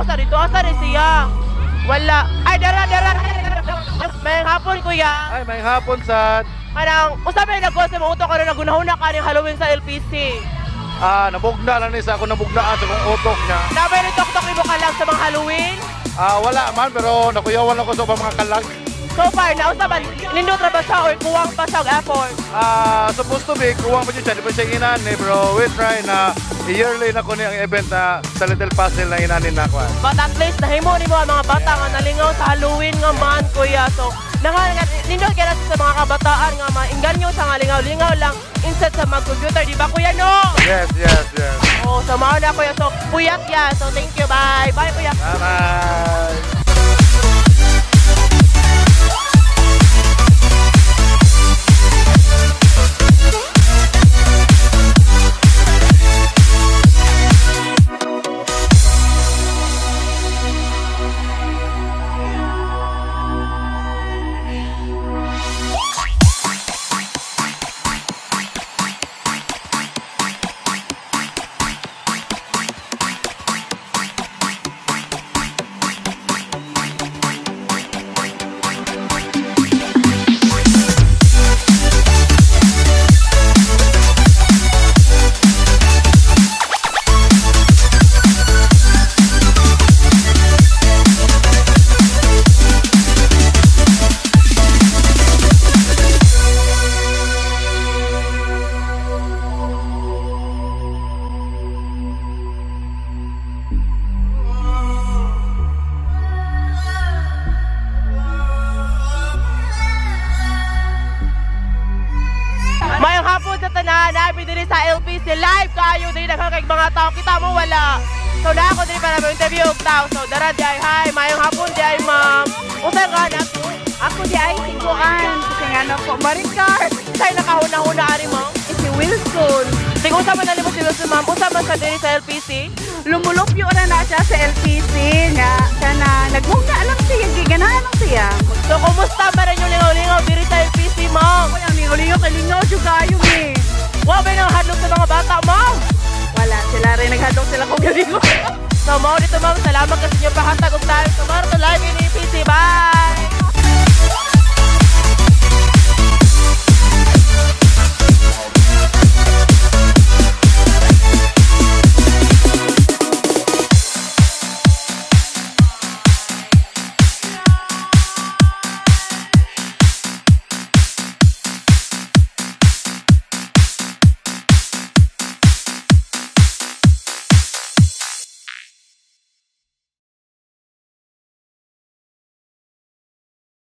sa dito. Asa rin siya? Wala. Ay, dara. Mayang hapon, kuya. Ay, may hapon sad. Anang, usapin na ko sa mga utok ko na nagunahuna ka ng Halloween sa LPC. Nabugna lang sa ako nabugdaan sa kong utok niya. Nabay ni Tok-Tok mo ka lang sa mga Halloween? Wala man, pero nakuyawan ako sa mga kalag. So far, nausaban, nindot na ba siya or kuwang pa siya ang effort? Supposed to be, kuwang pa siya, di pa siya inani, bro. We try na yearly na ko ang event na sa Little Puzzle na inanin na ko. But at least, nahimo ni mo ang mga bata nga nalingaw sa Halloween nga man, kuya. So, nindot ka na sa mga kabataan nga mainggan nyo sa nga lingaw-lingaw lang instead sa mag-computer, di ba, kuya, no? Yes. Oh, so mao na, kuya. So, puyat ya. So, thank you, bye. Bye, kuya. Bye-bye. Nabi din sa LPC live kayo din nakakig mga tao kita mo wala. So na ako din para interview og tao. So dara di ay hi, mayong hapon di ay ma'am. Usa ka na to? Ako di ay singkuan. Kasi nga na po, Maricar. Say nakahuna-huna ari mo? Si Wilson. Tingog sa man mo si Wilson ma'am. Usa man sa diri sa LPC? Lumulupyo na siya sa LPC nga. Kana nagmungga lang siya, giganahan lang siya. So kumusta ba rin yung lingaw-lingaw diri sa LPC ma'am? Ay, ang lingaw-lingaw kay lingaw juga ayo eh. Wa ba nang hadlok sa mga bata ma'am? Wala, sila rin naghadlok sila kung galing ko. So mao dito ma'am, salamat kasi inyo pahatag og tayo. So maro to live in LPC. Bye!